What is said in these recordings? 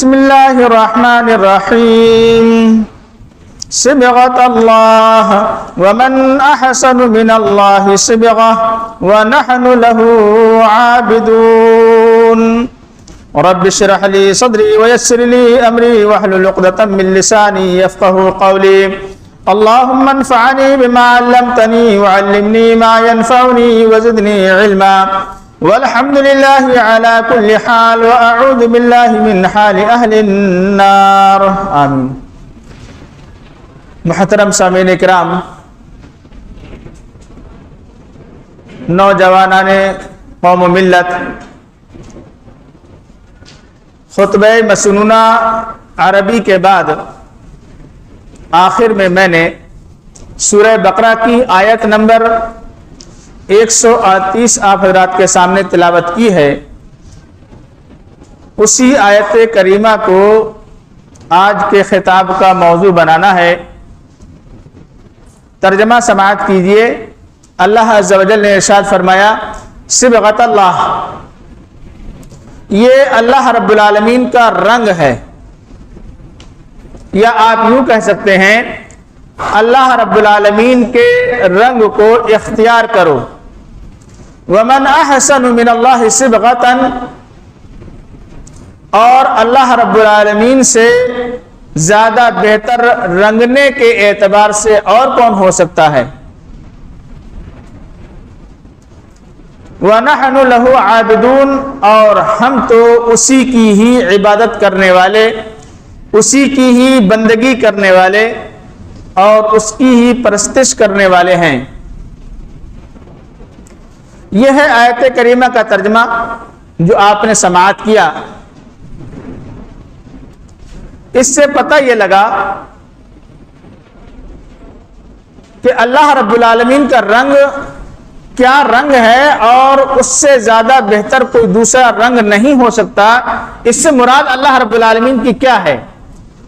بسم الله الرحمن الرحيم صبغة الله ومن أحسن من الله صبغة ونحن له عابدون رب اشرح لي صدري ويسر لي أمري واحلل عقدة من لساني يفقهوا قولي اللهم انفعني بما علمتني وعلمني ما ينفعني وزدني علما والحمد لله على كل حال وأعوذ بالله من حال أهل النار آمین۔ محترم سامعین کرام، نوجوانان قوم و ملت، خطبہ مسنونہ عربی کے بعد آخر میں نے سورہ بقرہ کی آیت نمبر 138 آپ حضرات کے سامنے تلاوت کی ہے۔ اسی آیت کریمہ کو آج کے خطاب کا موضوع بنانا ہے۔ ترجمہ سماعت کیجئے۔ اللہ عز و جل نے ارشاد فرمایا صبغۃ اللہ، یہ اللہ رب العالمین کا رنگ ہے، یا آپ یوں کہہ سکتے ہیں اللہ رب العالمین کے رنگ کو اختیار کرو۔ ومن احسن من اللہ صبغۃ، اور اللہ رب العالمین سے زیادہ بہتر رنگنے کے اعتبار سے اور کون ہو سکتا ہے؟ وَنَحْنُ لَهُ عَابِدُونَ، اور ہم تو اسی کی ہی عبادت کرنے والے، اسی کی ہی بندگی کرنے والے اور اس کی ہی پرستش کرنے والے ہیں۔ یہ ہے آیت کریمہ کا ترجمہ جو آپ نے سماعت کیا۔ اس سے پتہ یہ لگا کہ اللہ رب العالمین کا رنگ کیا رنگ ہے، اور اس سے زیادہ بہتر کوئی دوسرا رنگ نہیں ہو سکتا۔ اس سے مراد اللہ رب العالمین کی کیا ہے،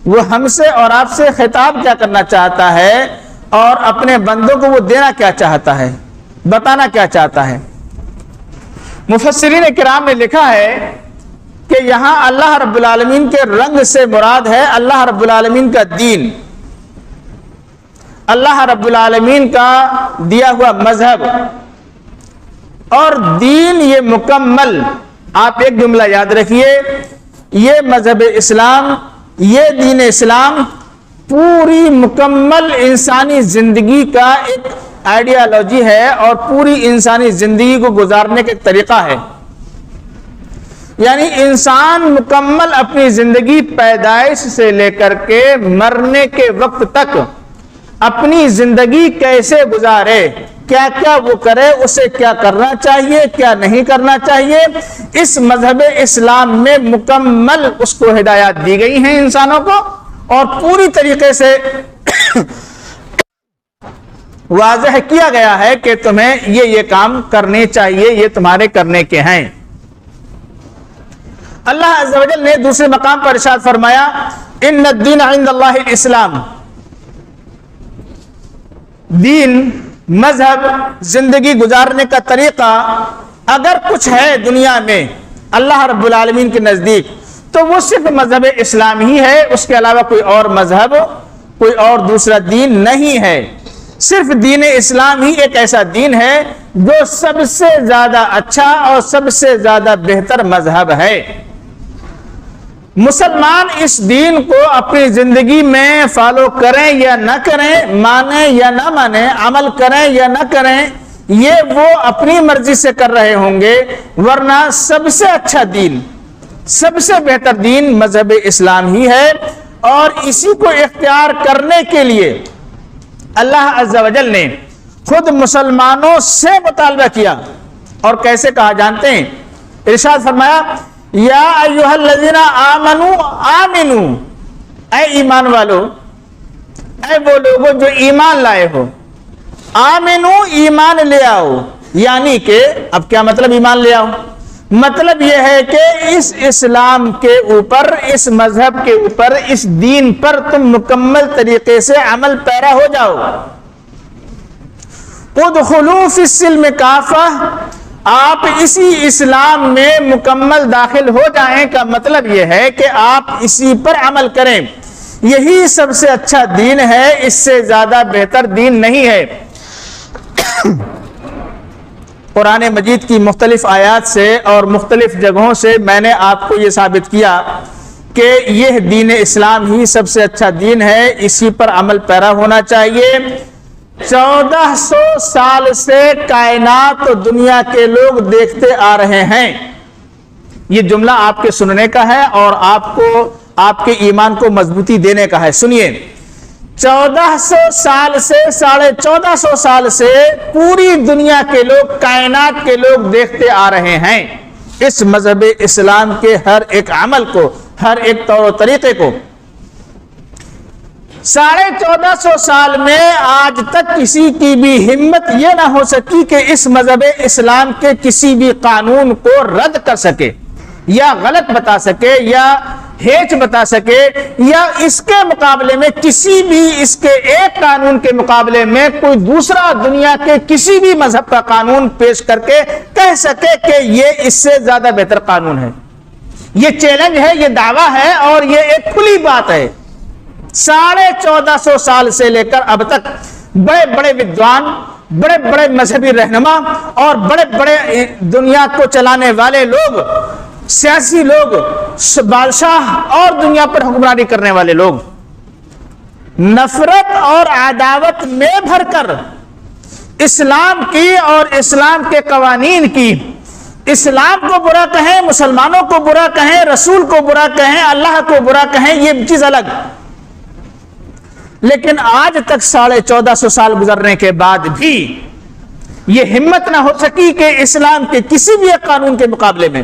وہ ہم سے اور آپ سے خطاب کیا کرنا چاہتا ہے، اور اپنے بندوں کو وہ دینا کیا چاہتا ہے، بتانا کیا چاہتا ہے۔ مفسرین کرام نے لکھا ہے کہ یہاں اللہ رب العالمین کے رنگ سے مراد ہے اللہ رب العالمین کا دین، اللہ رب العالمین کا دیا ہوا مذہب۔ اور دین یہ مکمل، آپ ایک جملہ یاد رکھیے، یہ مذہب اسلام، یہ دین اسلام پوری مکمل انسانی زندگی کا ایک آئیڈیالوجی ہے، اور پوری انسانی زندگی کو گزارنے کا طریقہ ہے۔ یعنی انسان مکمل اپنی زندگی پیدائش سے لے کر کے مرنے کے وقت تک اپنی زندگی کیسے گزارے، کیا کیا وہ کرے، اسے کیا کرنا چاہیے، کیا نہیں کرنا چاہیے، اس مذہب اسلام میں مکمل اس کو ہدایات دی گئی ہیں انسانوں کو، اور پوری طریقے سے واضح کیا گیا ہے کہ تمہیں یہ کام کرنے چاہیے، یہ تمہارے کرنے کے ہیں۔ اللہ عز و جل نے دوسرے مقام پر ارشاد فرمایا ان الدین عند اللہ الاسلام، دین، مذہب، زندگی گزارنے کا طریقہ اگر کچھ ہے دنیا میں اللہ رب العالمین کے نزدیک تو وہ صرف مذہب اسلام ہی ہے، اس کے علاوہ کوئی اور مذہب، کوئی اور دوسرا دین نہیں ہے۔ صرف دین اسلام ہی ایک ایسا دین ہے جو سب سے زیادہ اچھا اور سب سے زیادہ بہتر مذہب ہے۔ مسلمان اس دین کو اپنی زندگی میں فالو کریں یا نہ کریں، مانیں یا نہ مانیں، عمل کریں یا نہ کریں، یہ وہ اپنی مرضی سے کر رہے ہوں گے، ورنہ سب سے اچھا دین، سب سے بہتر دین مذہب اسلام ہی ہے۔ اور اسی کو اختیار کرنے کے لیے اللہ عز و جل نے خود مسلمانوں سے مطالبہ کیا، اور کیسے کہا جانتے ہیں؟ ارشاد فرمایا یا ایھا الذین آمنوا آمنوا، اے ایمان والو، اے وہ لوگوں جو ایمان لائے ہو، آمنو، ایمان لے آؤ۔ یعنی کہ اب کیا مطلب ایمان لے آؤ؟ مطلب یہ ہے کہ اس اسلام کے اوپر، اس مذہب کے اوپر، اس دین پر تم مکمل طریقے سے عمل پیرا ہو جاؤ۔ ادخلوا فی السلم کافہ، آپ اسی اسلام میں مکمل داخل ہو جائیں کا مطلب یہ ہے کہ آپ اسی پر عمل کریں. یہی سب سے اچھا دین ہے، اس سے زیادہ بہتر دین نہیں ہے. قرآن مجید کی مختلف آیات سے اور مختلف جگہوں سے میں نے آپ کو یہ ثابت کیا کہ یہ دین اسلام ہی سب سے اچھا دین ہے، اسی پر عمل پیرا ہونا چاہیے. 1400 سال سے کائنات و دنیا کے لوگ دیکھتے آ رہے ہیں. یہ جملہ آپ کے سننے کا ہے اور آپ کو آپ کے ایمان کو مضبوطی دینے کا ہے. سنیے، 1400 سال سے 1450 سال سے پوری دنیا کے لوگ، کائنات کے لوگ دیکھتے آ رہے ہیں اس مذہب اسلام کے ہر ایک عمل کو، ہر ایک طور و طریقے کو. 1450 سال میں آج تک کسی کی بھی ہمت یہ نہ ہو سکی کہ اس مذہب اسلام کے کسی بھی قانون کو رد کر سکے یا غلط بتا سکے یا ہیچ بتا سکے، یا اس کے مقابلے میں کسی بھی اس کے ایک قانون کے مقابلے میں کوئی دوسرا دنیا کے کسی بھی مذہب کا قانون پیش کر کے کہہ سکے کہ یہ اس سے زیادہ بہتر قانون ہے. یہ چیلنج ہے، یہ دعویٰ ہے اور یہ ایک کھلی بات ہے. 1450 سال سے لے کر اب تک بڑے بڑے ودوان، بڑے بڑے مذہبی رہنما اور بڑے بڑے دنیا کو چلانے والے لوگ، سیاسی لوگ، بادشاہ اور دنیا پر حکمرانی کرنے والے لوگ نفرت اور عداوت میں بھر کر اسلام کی اور اسلام کے قوانین کی، اسلام کو برا کہیں، مسلمانوں کو برا کہیں، رسول کو برا کہیں، اللہ کو برا کہیں، یہ چیز الگ. لیکن آج تک 1450 سال گزرنے کے بعد بھی یہ ہمت نہ ہو سکی کہ اسلام کے کسی بھی ایک قانون کے مقابلے میں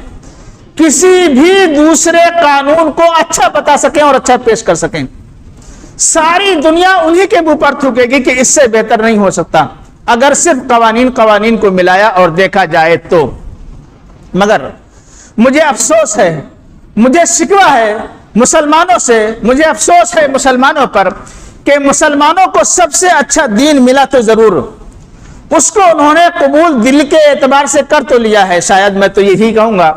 کسی بھی دوسرے قانون کو اچھا بتا سکیں اور اچھا پیش کر سکیں. ساری دنیا انہی کے منہ پر تھوکے گی کہ اس سے بہتر نہیں ہو سکتا اگر صرف قوانین کو ملایا اور دیکھا جائے تو. مگر مجھے افسوس ہے، مجھے شکوہ ہے مسلمانوں سے، مجھے افسوس ہے مسلمانوں پر کہ مسلمانوں کو سب سے اچھا دین ملا تو ضرور، اس کو انہوں نے قبول دل کے اعتبار سے کر تو لیا ہے، شاید میں تو یہی کہوں گا،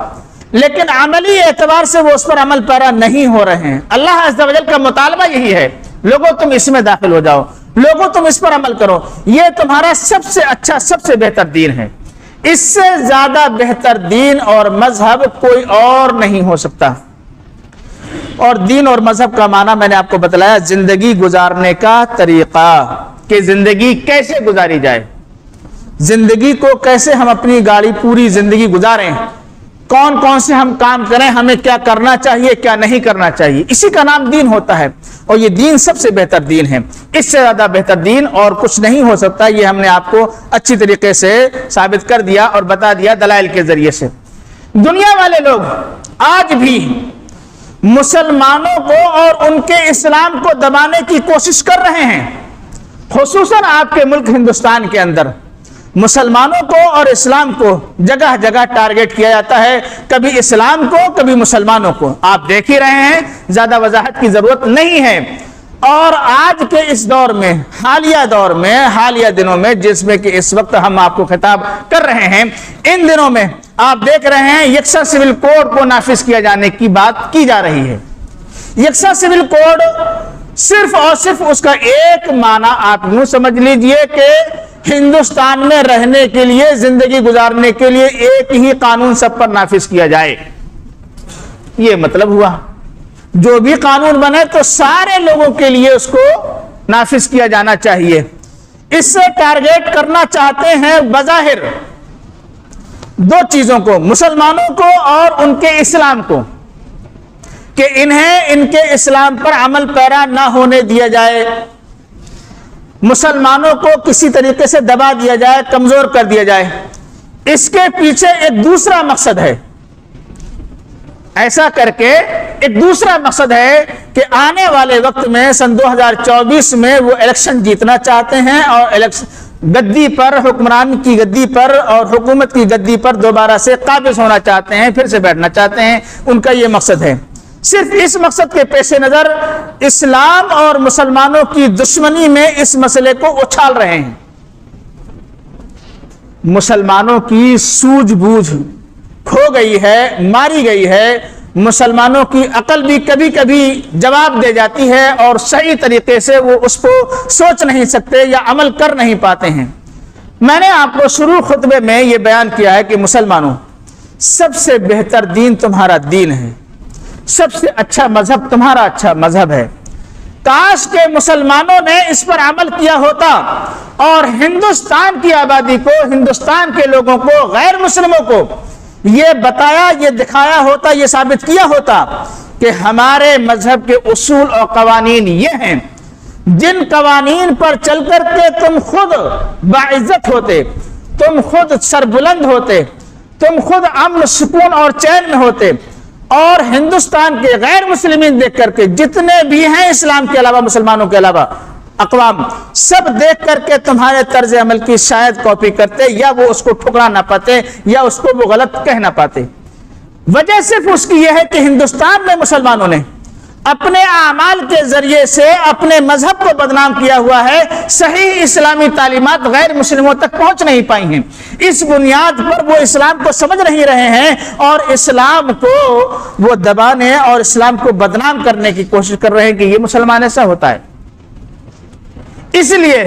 لیکن عملی اعتبار سے وہ اس پر عمل پیرا نہیں ہو رہے ہیں. اللہ عز و جل کا مطالبہ یہی ہے، لوگوں تم اس میں داخل ہو جاؤ، لوگوں تم اس پر عمل کرو، یہ تمہارا سب سے اچھا، سب سے بہتر دین ہے. اس سے زیادہ بہتر دین اور مذہب کوئی اور نہیں ہو سکتا. اور دین اور مذہب کا معنی میں نے آپ کو بتلایا، زندگی گزارنے کا طریقہ، کہ زندگی کیسے گزاری جائے، زندگی کو کیسے ہم اپنی گاڑی پوری زندگی گزاریں، کون کون سے ہم کام کریں، ہمیں کیا کرنا چاہیے کیا نہیں کرنا چاہیے، اسی کا نام دین ہوتا ہے. اور یہ دین سب سے بہتر دین ہے، اس سے زیادہ بہتر دین اور کچھ نہیں ہو سکتا. یہ ہم نے آپ کو اچھی طریقے سے ثابت کر دیا اور بتا دیا دلائل کے ذریعے سے. دنیا والے لوگ آج بھی مسلمانوں کو اور ان کے اسلام کو دبانے کی کوشش کر رہے ہیں. خصوصاً آپ کے ملک ہندوستان کے اندر مسلمانوں کو اور اسلام کو جگہ جگہ ٹارگٹ کیا جاتا ہے، کبھی اسلام کو کبھی مسلمانوں کو. آپ دیکھ ہی رہے ہیں، زیادہ وضاحت کی ضرورت نہیں ہے. اور آج کے اس دور میں، حالیہ دور میں، حالیہ دنوں میں، جس میں کہ اس وقت ہم آپ کو خطاب کر رہے ہیں، ان دنوں میں آپ دیکھ رہے ہیں یکساں سول کوڈ کو نافذ کیا جانے کی بات کی جا رہی ہے. یکساں سول کوڈ صرف اور صرف اس کا ایک معنی آپ یوں سمجھ لیجئے کہ ہندوستان میں رہنے کے لیے، زندگی گزارنے کے لیے ایک ہی قانون سب پر نافذ کیا جائے. یہ مطلب ہوا، جو بھی قانون بنے تو سارے لوگوں کے لیے اس کو نافذ کیا جانا چاہیے. اس سے ٹارگیٹ کرنا چاہتے ہیں بظاہر دو چیزوں کو، مسلمانوں کو اور ان کے اسلام کو، کہ انہیں ان کے اسلام پر عمل پیرا نہ ہونے دیا جائے، مسلمانوں کو کسی طریقے سے دبا دیا جائے، کمزور کر دیا جائے. اس کے پیچھے ایک دوسرا مقصد ہے. ایسا کر کے ایک دوسرا مقصد ہے کہ آنے والے وقت میں سن 2024 میں وہ الیکشن جیتنا چاہتے ہیں اور گدی پر، حکمران کی گدی پر اور حکومت کی گدی پر دوبارہ سے قابض ہونا چاہتے ہیں، پھر سے بیٹھنا چاہتے ہیں. ان کا یہ مقصد ہے. صرف اس مقصد کے پیش نظر اسلام اور مسلمانوں کی دشمنی میں اس مسئلے کو اچھال رہے ہیں. مسلمانوں کی سوجھ بوجھ کھو گئی ہے, ماری گئی ہے. مسلمانوں کی عقل بھی کبھی کبھی جواب دے جاتی ہے اور صحیح طریقے سے وہ اس کو سوچ نہیں سکتے یا عمل کر نہیں پاتے ہیں. میں نے آپ کو شروع خطبے میں یہ بیان کیا ہے کہ مسلمانوں, سب سے بہتر دین تمہارا دین ہے, سب سے اچھا مذہب تمہارا اچھا مذہب ہے. کاش کے مسلمانوں نے اس پر عمل کیا ہوتا اور ہندوستان کی آبادی کو, ہندوستان کے لوگوں کو, غیر مسلموں کو یہ بتایا, یہ دکھایا ہوتا, یہ ثابت کیا ہوتا کہ ہمارے مذہب کے اصول اور قوانین یہ ہیں جن قوانین پر چل کر کے تم خود باعزت ہوتے, تم خود سربلند ہوتے, تم خود امن سکون اور چین میں ہوتے, اور ہندوستان کے غیر مسلمین دیکھ کر کے جتنے بھی ہیں اسلام کے علاوہ, مسلمانوں کے علاوہ اقوام, سب دیکھ کر کے تمہارے طرز عمل کی شاید کاپی کرتے یا وہ اس کو ٹھکرا نہ پاتے یا اس کو وہ غلط کہہ نہ پاتے. وجہ صرف اس کی یہ ہے کہ ہندوستان میں مسلمانوں نے اپنے اعمال کے ذریعے سے اپنے مذہب کو بدنام کیا ہوا ہے. صحیح اسلامی تعلیمات غیر مسلموں تک پہنچ نہیں پائی ہیں. اس بنیاد پر وہ اسلام کو سمجھ نہیں رہے ہیں اور اسلام کو وہ دبانے اور اسلام کو بدنام کرنے کی کوشش کر رہے ہیں کہ یہ مسلمان ایسا ہوتا ہے. اس لیے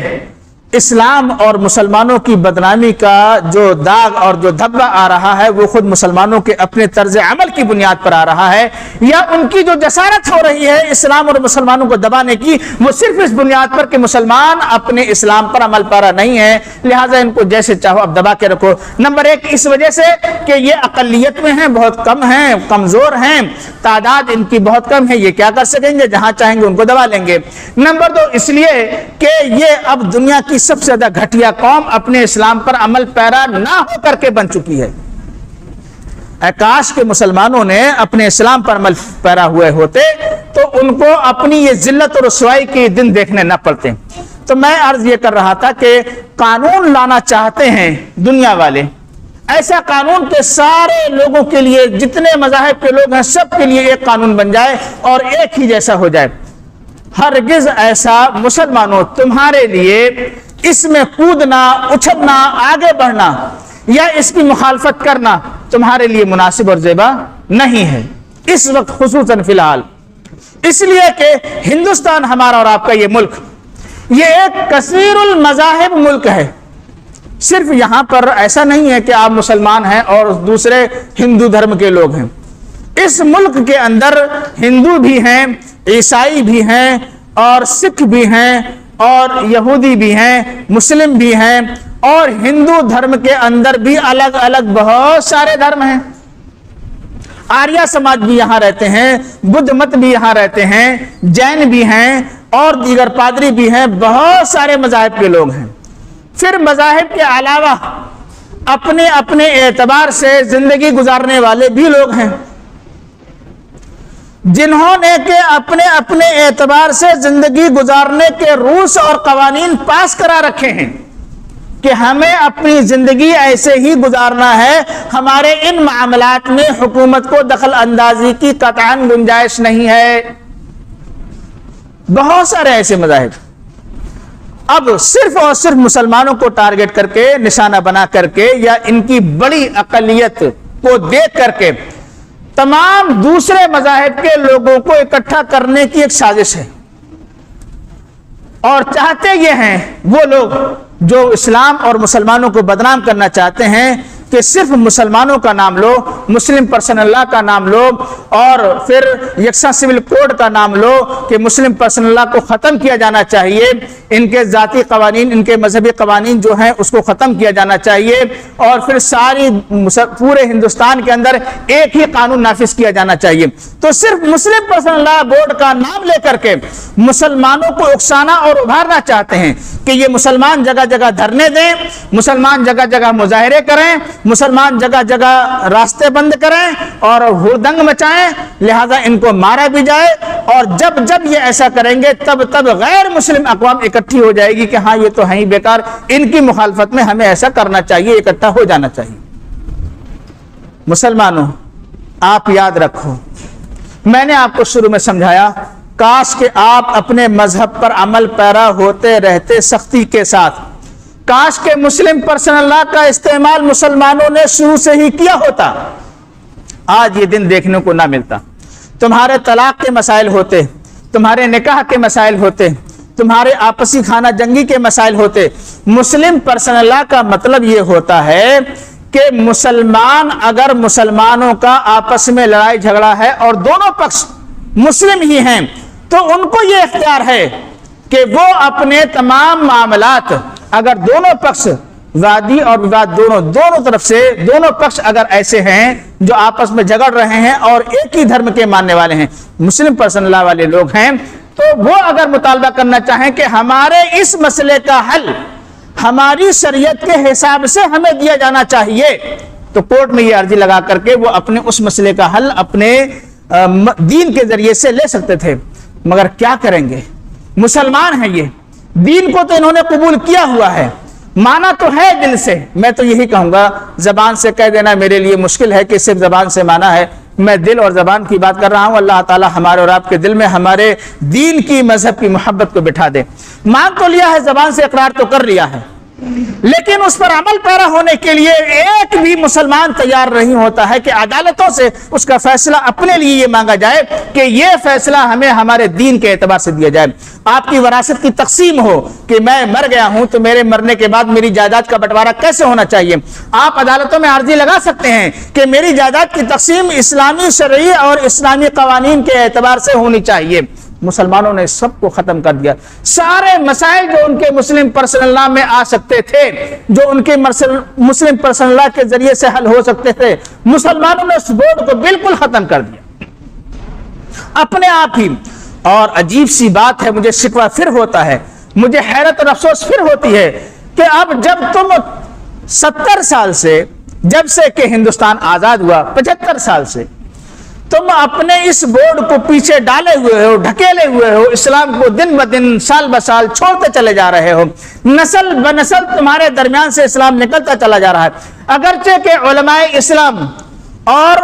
اسلام اور مسلمانوں کی بدنامی کا جو داغ اور جو دھبا آ رہا ہے وہ خود مسلمانوں کے اپنے طرز عمل کی بنیاد پر آ رہا ہے, یا ان کی جو جسارت ہو رہی ہے اسلام اور مسلمانوں کو دبانے کی, وہ صرف اس بنیاد پر کہ مسلمان اپنے اسلام پر عمل پیرا نہیں ہے, لہٰذا ان کو جیسے چاہو اب دبا کے رکھو. نمبر ایک اس وجہ سے کہ یہ اقلیت میں ہیں, بہت کم ہیں, کمزور ہیں, تعداد ان کی بہت کم ہے, یہ کیا کر سکیں گے, جہاں چاہیں گے ان کو دبا لیں گے. نمبر دو اس لیے کہ یہ اب دنیا کی سب سے زیادہ گھٹیا قوم اپنے اسلام پر عمل پیرا نہ ہو کر کے بن چکی ہے. کاش کے مسلمانوں نے اپنے اسلام پر عمل پیرا ہوئے ہوتے تو ان کو اپنی یہ ذلت اور رسوائی کے دن دیکھنے نہ پڑتے. تو میں عرض یہ کر رہا تھا کہ قانون لانا چاہتے ہیں دنیا والے, ایسا قانون کہ سارے لوگوں کے لیے, جتنے مذاہب کے لوگ ہیں سب کے لیے ایک قانون بن جائے اور ایک ہی جیسا ہو جائے. ہرگز ایسا مسلمانوں تمہارے لیے اس میں کودنا, اچھلنا, آگے بڑھنا یا اس کی مخالفت کرنا تمہارے لیے مناسب اور زیبا نہیں ہے اس وقت, خصوصاً فی الحال. اس لیے کہ ہندوستان ہمارا اور آپ کا یہ ملک, یہ ایک کثیر المذاہب ملک ہے. صرف یہاں پر ایسا نہیں ہے کہ آپ مسلمان ہیں اور دوسرے ہندو دھرم کے لوگ ہیں. اس ملک کے اندر ہندو بھی ہیں, عیسائی بھی ہیں, اور سکھ بھی ہیں, اور یہودی بھی ہیں, مسلم بھی ہیں, اور ہندو دھرم کے اندر بھی الگ الگ بہت سارے دھرم ہیں. آریہ سماج بھی یہاں رہتے ہیں, بدھ مت بھی یہاں رہتے ہیں, جین بھی ہیں, اور دیگر پادری بھی ہیں, بہت سارے مذاہب کے لوگ ہیں. پھر مذاہب کے علاوہ اپنے اپنے اعتبار سے زندگی گزارنے والے بھی لوگ ہیں جنہوں نے کہ اپنے اپنے اعتبار سے زندگی گزارنے کے رولز اور قوانین پاس کرا رکھے ہیں کہ ہمیں اپنی زندگی ایسے ہی گزارنا ہے, ہمارے ان معاملات میں حکومت کو دخل اندازی کی قطعاً گنجائش نہیں ہے. بہت سارے ایسے مذاہب اب صرف اور صرف مسلمانوں کو ٹارگٹ کر کے, نشانہ بنا کر کے, یا ان کی بڑی اقلیت کو دیکھ کر کے تمام دوسرے مذاہب کے لوگوں کو اکٹھا کرنے کی ایک سازش ہے. اور چاہتے یہ ہیں وہ لوگ جو اسلام اور مسلمانوں کو بدنام کرنا چاہتے ہیں کہ صرف مسلمانوں کا نام لو, مسلم پرسنل لا کا نام لو, اور پھر یکساں سول کوڈ کا نام لو کہ مسلم پرسنل لا کو ختم کیا جانا چاہیے, ان کے ذاتی قوانین, ان کے مذہبی قوانین جو ہیں اس کو ختم کیا جانا چاہیے, اور پھر ساری پورے ہندوستان کے اندر ایک ہی قانون نافذ کیا جانا چاہیے. تو صرف مسلم پرسنل لا بورڈ کا نام لے کر کے مسلمانوں کو اکسانا اور ابھارنا چاہتے ہیں کہ یہ مسلمان جگہ جگہ دھرنے دیں, مسلمان جگہ جگہ مظاہرے کریں, مسلمان جگہ جگہ راستے بند کریں اور ہردنگ مچائیں, لہذا ان کو مارا بھی جائے. اور جب جب یہ ایسا کریں گے تب تب غیر مسلم اقوام اکٹھی ہو جائے گی کہ ہاں یہ تو ہیں ہی بیکار, ان کی مخالفت میں ہمیں ایسا کرنا چاہیے, اکٹھا ہو جانا چاہیے. مسلمانوں آپ یاد رکھو, میں نے آپ کو شروع میں سمجھایا, کاش کہ آپ اپنے مذہب پر عمل پیرا ہوتے رہتے سختی کے ساتھ, کاش کے مسلم پرسنل لا کا استعمال مسلمانوں نے شروع سے ہی کیا ہوتا، آج یہ دن دیکھنے کو نہ ملتا۔ تمہارے طلاق کے مسائل ہوتے، تمہارے نکاح کے مسائل ہوتے، تمہارے آپسی خانہ جنگی کے مسائل ہوتے۔ مسلم پرسنل لا کا مطلب یہ ہوتا ہے کہ مسلمان اگر مسلمانوں کا آپس میں لڑائی جھگڑا ہے اور دونوں پکش مسلم ہی ہیں تو ان کو یہ اختیار ہے کہ وہ اپنے تمام معاملات، اگر دونوں پکش وادی اور وواد دونوں طرف سے دونوں پکش اگر ایسے ہیں جو آپس میں جھگڑ رہے ہیں اور ایک ہی دھرم کے ماننے والے ہیں، مسلم پرسنل لا والے لوگ ہیں، تو وہ اگر مطالبہ کرنا چاہیں کہ ہمارے اس مسئلے کا حل ہماری شریعت کے حساب سے ہمیں دیا جانا چاہیے، تو کورٹ میں یہ عرضی لگا کر کے وہ اپنے اس مسئلے کا حل اپنے دین کے ذریعے سے لے سکتے تھے۔ مگر کیا کریں گے، مسلمان ہیں، یہ دین کو تو انہوں نے قبول کیا ہوا ہے، مانا تو ہے دل سے۔ میں تو یہی کہوں گا، زبان سے کہہ دینا میرے لیے مشکل ہے کہ صرف زبان سے مانا ہے، میں دل اور زبان کی بات کر رہا ہوں۔ اللہ تعالی ہمارے اور آپ کے دل میں ہمارے دین کی، مذہب کی محبت کو بٹھا دے۔ مان تو لیا ہے، زبان سے اقرار تو کر لیا ہے، لیکن اس پر عمل پیرا ہونے کے لیے ایک بھی مسلمان تیار نہیں ہوتا ہے کہ عدالتوں سے اس کا فیصلہ اپنے لیے یہ مانگا جائے کہ یہ فیصلہ ہمیں ہمارے دین کے اعتبار سے دیا جائے۔ آپ کی وراثت کی تقسیم ہو کہ میں مر گیا ہوں تو میرے مرنے کے بعد میری جائیداد کا بٹوارا کیسے ہونا چاہیے، آپ عدالتوں میں عرضی لگا سکتے ہیں کہ میری جائیداد کی تقسیم اسلامی شرعی اور اسلامی قوانین کے اعتبار سے ہونی چاہیے۔ مسلمانوں نے سب کو ختم کر دیا، سارے مسائل جو ان کے مسلم پرسنل لا میں آ سکتے تھے، جو ان کے مسلم پرسنل لا کے ذریعے سے حل ہو سکتے تھے، مسلمانوں نے اس بورڈ کو بالکل ختم کر دیا اپنے آپ ہی۔ اور عجیب سی بات ہے، مجھے شکوہ پھر ہوتا ہے، مجھے حیرت اور افسوس پھر ہوتی ہے کہ اب جب تم 70 سال سے، جب سے کہ ہندوستان آزاد ہوا، 75 سال سے تم اپنے اس بورڈ کو پیچھے ڈالے ہوئے ہو، ڈھکیلے ہوئے ہو، اسلام کو دن بدن سال بسال چھوڑتے چلے جا رہے ہو، نسل بنسل تمہارے درمیان سے اسلام نکلتا چلا جا رہا ہے۔ اگرچہ کہ علماء اسلام اور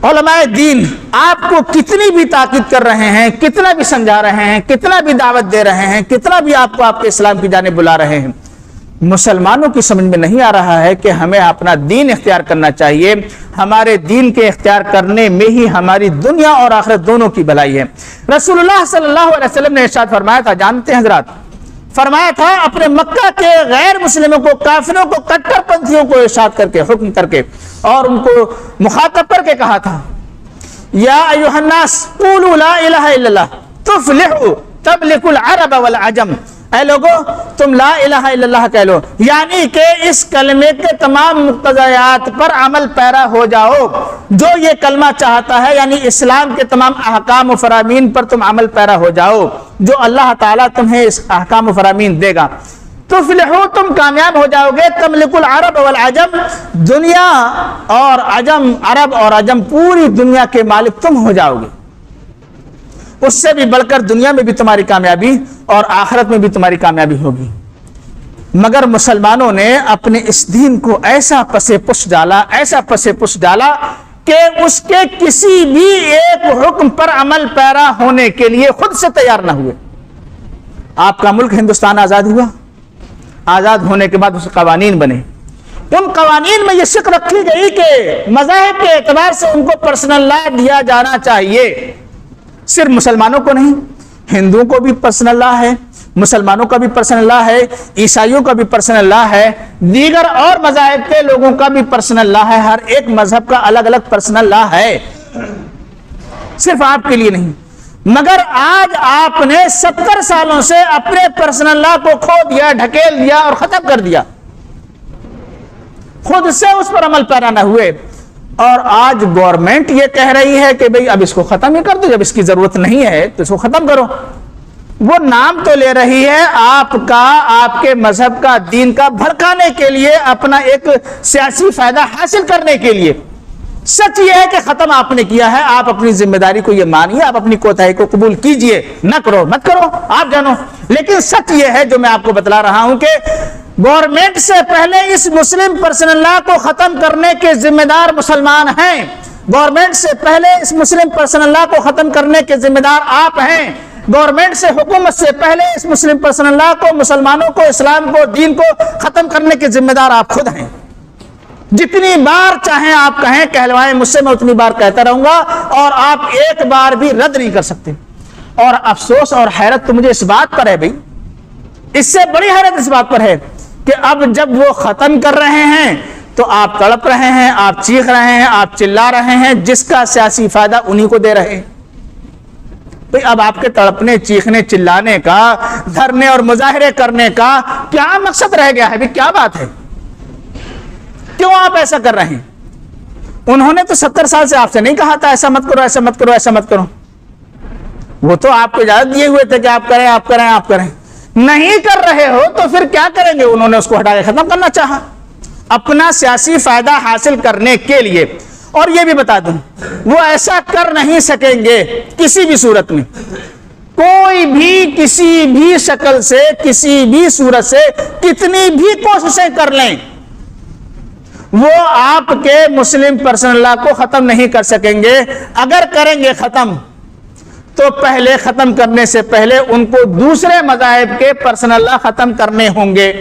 علماء دین آپ کو کتنی بھی تاکید کر رہے ہیں، کتنا بھی سمجھا رہے ہیں، کتنا بھی دعوت دے رہے ہیں، کتنا بھی آپ کو آپ کے اسلام کی جانب بلا رہے ہیں، مسلمانوں کی سمجھ میں نہیں آ رہا ہے کہ ہمیں اپنا دین اختیار کرنا چاہیے۔ ہمارے دین کے اختیار کرنے میں ہی ہماری دنیا اور آخرت دونوں کی بھلائی ہے۔ رسول اللہ صلی اللہ علیہ وسلم نے ارشاد فرمایا تھا، جانتے ہیں حضرات، فرمایا تھا اپنے مکہ کے غیر مسلموں کو، کافروں کو، کٹر پنتھیوں کو ارشاد کر کے، حکم کر کے، اور ان کو مخاطب کر کے کہا تھا، یا ایھا الناس قولوا لا الہ الا اللہ تفلحوا تملکوا العرب والعجم، اے لوگو تم لا الہ الا اللہ کہہ لو، یعنی کہ اس کلمے کے تمام مقتضیات پر عمل پیرا ہو جاؤ، جو یہ کلمہ چاہتا ہے، یعنی اسلام کے تمام احکام و فرامین پر تم عمل پیرا ہو جاؤ، جو اللہ تعالیٰ تمہیں اس احکام و فرامین دے گا، تفلحو تم کامیاب ہو جاؤ گے، تملک العرب والعجم، دنیا اور عجم، عرب اور عجم، پوری دنیا کے مالک تم ہو جاؤ گے۔ اس سے بھی بڑھ کر دنیا میں بھی تمہاری کامیابی اور آخرت میں بھی تمہاری کامیابی ہوگی۔ مگر مسلمانوں نے اپنے اس دین کو ایسا پسے پش ڈالا، ایسا پسے پش ڈالا کہ اس کے کسی بھی ایک حکم پر عمل پیرا ہونے کے لیے خود سے تیار نہ ہوئے۔ آپ کا ملک ہندوستان آزاد ہوا، آزاد ہونے کے بعد اس قوانین بنے، ان قوانین میں یہ شک رکھی گئی کہ مذاہب کے اعتبار سے ان کو پرسنل لا دیا جانا چاہیے۔ صرف مسلمانوں کو نہیں، ہندوؤں کو بھی پرسنل لا ہے، مسلمانوں کا بھی پرسنل لا ہے، عیسائیوں کا بھی پرسنل لا ہے، دیگر اور مذاہب کے لوگوں کا بھی پرسنل لا ہے، ہر ایک مذہب کا الگ الگ پرسنل لا ہے، صرف آپ کے لیے نہیں۔ مگر آج آپ نے 70 سالوں سے اپنے پرسنل لا کو کھو دیا، ڈھکیل دیا اور ختم کر دیا، خود سے اس پر عمل پیرا نہ ہوئے، اور آج گورنمنٹ یہ کہہ رہی ہے کہ بھئی اب اس کو ختم ہی کر دو، جب اس کی ضرورت نہیں ہے تو اس کو ختم کرو۔ وہ نام تو لے رہی ہے آپ کا، آپ کے مذہب کا، دین کا بھڑکانے کے لیے، اپنا ایک سیاسی فائدہ حاصل کرنے کے لیے۔ سچ یہ ہے کہ ختم آپ نے کیا ہے، آپ اپنی ذمہ داری کو یہ مانیے، آپ اپنی کوتاہی کو قبول کیجئے، نہ کرو مت کرو آپ جانو، لیکن سچ یہ ہے جو میں آپ کو بتلا رہا ہوں کہ گورنمنٹ سے پہلے اس مسلم پرسنل لا کو ختم کرنے کے ذمہ دار مسلمان ہیں، گورنمنٹ سے پہلے اس مسلم پرسنل لا کو ختم کرنے کے ذمہ دار آپ ہیں، گورنمنٹ سے, حکومت سے پہلے اس مسلم پرسنل لا کو, مسلمانوں کو, اسلام کو, دین کو ختم کرنے کے ذمہ دار آپ خود ہیں. جتنی بار چاہیں آپ کہیں, کہلوائیں مجھ سے, میں اتنی بار کہتا رہوں گا, اور آپ ایک بار بھی رد نہیں کر سکتے. اور افسوس اور حیرت تو مجھے اس بات پر ہے بھائی, اس سے بڑی حیرت اس بات پر ہے کہ اب جب وہ ختم کر رہے ہیں تو آپ تڑپ رہے ہیں, آپ چیخ رہے ہیں, آپ چلا رہے ہیں, جس کا سیاسی فائدہ انہی کو دے رہے ہیں. بھئی اب آپ کے تڑپنے, چیخنے, چلانے کا, دھرنے اور مظاہرے کرنے کا کیا مقصد رہ گیا ہے؟ بھئی کیا بات ہے؟ کیوں آپ ایسا کر رہے ہیں؟ انہوں نے تو 70 سال سے آپ سے نہیں کہا تھا ایسا مت کرو, ایسا مت کرو, ایسا مت کرو. وہ تو آپ کو اجازت دیے ہوئے تھے کہ آپ کریں, آپ کریں, آپ کریں. نہیں کر رہے ہو تو پھر کیا کریں گے؟ انہوں نے اس کو ہٹا کے ختم کرنا چاہا اپنا سیاسی فائدہ حاصل کرنے کے لیے. اور یہ بھی بتا دوں, وہ ایسا کر نہیں سکیں گے کسی بھی صورت میں. کوئی بھی کسی بھی شکل سے, کسی بھی صورت سے, کتنی بھی کوششیں کر لیں, وہ آپ کے مسلم پرسنل لا کو ختم نہیں کر سکیں گے. اگر کریں گے ختم تو پہلے ختم کرنے سے پہلے ان کو دوسرے مذاہب کے پرسنل لا ختم کرنے ہوں گے.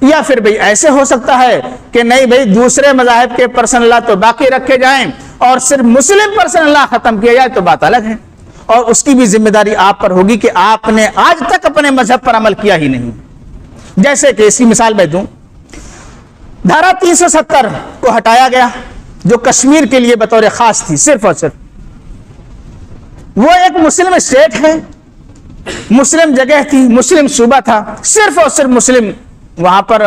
یا پھر بھئی ایسے ہو سکتا ہے کہ نہیں بھئی دوسرے مذاہب کے پرسنل لا تو باقی رکھے جائیں اور صرف مسلم پرسنل لا ختم کیا جائے, تو بات الگ ہے. اور اس کی بھی ذمہ داری آپ پر ہوگی کہ آپ نے آج تک اپنے مذہب پر عمل کیا ہی نہیں. جیسے کہ اس کی مثال میں دوں, دھارا 370 کو ہٹایا گیا جو کشمیر کے لیے بطور خاص تھی, صرف اور صرف. وہ ایک مسلم اسٹیٹ ہے, مسلم جگہ تھی, مسلم صوبہ تھا, صرف اور صرف مسلم. وہاں پر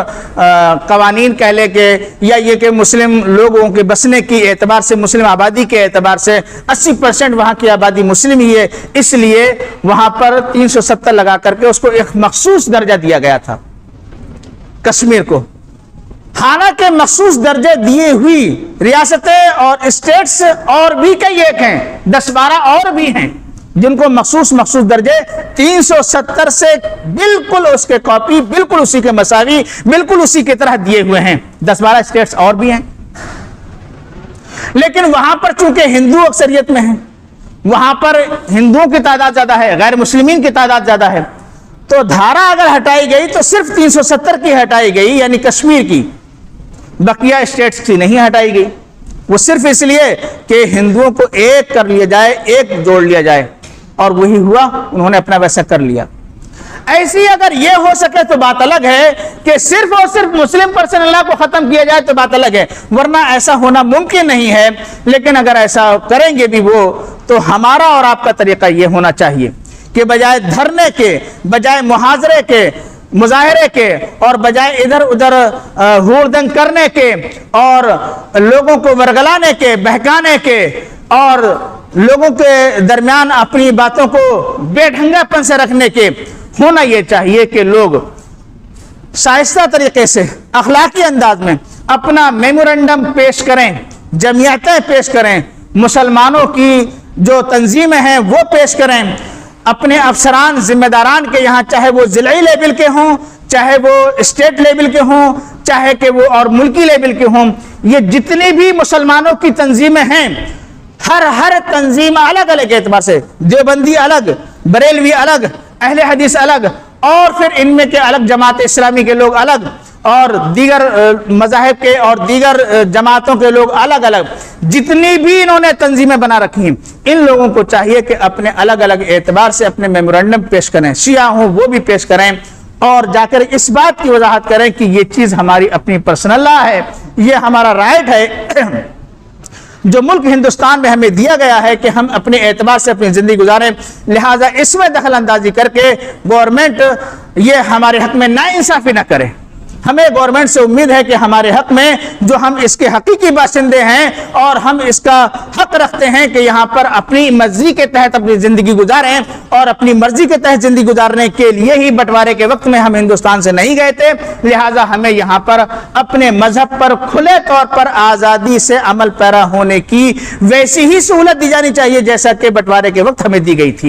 قوانین کہہ لے کے, یا یہ کہ مسلم لوگوں کے بسنے کی اعتبار سے, مسلم آبادی کے اعتبار سے 80% وہاں کی آبادی مسلم ہی ہے, اس لیے وہاں پر 370 لگا کر کے اس کو ایک مخصوص درجہ دیا گیا تھا کشمیر کو. حالانکہ مخصوص درجے دیے ہوئی ریاستیں اور اسٹیٹس اور بھی کئی ایک ہیں, 10-12 اور بھی ہیں جن کو مخصوص درجے 370 سے بالکل اس کے کاپی, بالکل اسی کے مساوی, بالکل اسی کی طرح دیے ہوئے ہیں. 10-12 اسٹیٹس اور بھی ہیں. لیکن وہاں پر چونکہ ہندو اکثریت میں ہیں, وہاں پر ہندوؤں کی تعداد زیادہ ہے, غیر مسلمین کی تعداد زیادہ ہے, تو دھارا اگر ہٹائی گئی تو صرف 370 کی ہٹائی گئی, یعنی کشمیر کی, بقیہ اسٹیٹس کی نہیں ہٹائی گئی. وہ صرف اس لیے کہ ہندوؤں کو ایک کر لیا جائے, ایک جوڑ لیا جائے, اور وہی ہوا, انہوں نے اپنا ویسا کر لیا. ایسی اگر یہ ہو سکے تو بات الگ ہے کہ صرف اور صرف مسلم پرسنل لا کو ختم کیا جائے تو بات الگ ہے, ورنہ ایسا ہونا ممکن نہیں ہے. لیکن اگر ایسا کریں گے بھی وہ, تو ہمارا اور آپ کا طریقہ یہ ہونا چاہیے کہ بجائے دھرنے کے, بجائے محاذرے کے, مظاہرے کے, اور بجائے ادھر ادھر ہوڑدنگ کرنے کے, اور لوگوں کو ورگلانے کے, بہکانے کے, اور لوگوں کے درمیان اپنی باتوں کو بے ڈھنگا پن سے رکھنے کے, ہونا یہ چاہیے کہ لوگ شائستہ طریقے سے, اخلاقی انداز میں اپنا میمورنڈم پیش کریں, جمعیتیں پیش کریں, مسلمانوں کی جو تنظیمیں ہیں وہ پیش کریں, اپنے افسران ذمہ داران کے یہاں, چاہے وہ ضلعی لیول کے ہوں, چاہے وہ اسٹیٹ لیول کے ہوں, چاہے کہ وہ اور ملکی لیول کے ہوں, یہ جتنی بھی مسلمانوں کی تنظیمیں ہیں, ہر تنظیم الگ الگ اعتبار سے, دیوبندی الگ, بریلوی الگ, اہل حدیث الگ, اور پھر ان میں کے الگ جماعت اسلامی کے لوگ الگ, اور دیگر مذاہب کے اور دیگر جماعتوں کے لوگ الگ الگ, جتنی بھی انہوں نے تنظیمیں بنا رکھی ہیں, ان لوگوں کو چاہیے کہ اپنے الگ الگ اعتبار سے اپنے میمورنڈم پیش کریں, شیعہ ہوں وہ بھی پیش کریں, اور جا کر اس بات کی وضاحت کریں کہ یہ چیز ہماری اپنی پرسنل لا ہے, یہ ہمارا رائٹ ہے جو ملک ہندوستان میں ہمیں دیا گیا ہے کہ ہم اپنے اعتبار سے اپنی زندگی گزاریں. لہٰذا اس میں دخل اندازی کر کے گورنمنٹ یہ ہمارے حق میں ناانصافی نہ کرے. ہمیں گورنمنٹ سے امید ہے کہ ہمارے حق میں, جو ہم اس کے حقیقی باشندے ہیں اور ہم اس کا حق رکھتے ہیں کہ یہاں پر اپنی مرضی کے تحت اپنی زندگی گزاریں, اور اپنی مرضی کے تحت زندگی گزارنے کے لیے ہی بٹوارے کے وقت میں ہم ہندوستان سے نہیں گئے تھے. لہٰذا ہمیں یہاں پر اپنے مذہب پر کھلے طور پر آزادی سے عمل پیرا ہونے کی ویسی ہی سہولت دی جانی چاہیے جیسا کہ بٹوارے کے وقت ہمیں دی گئی تھی.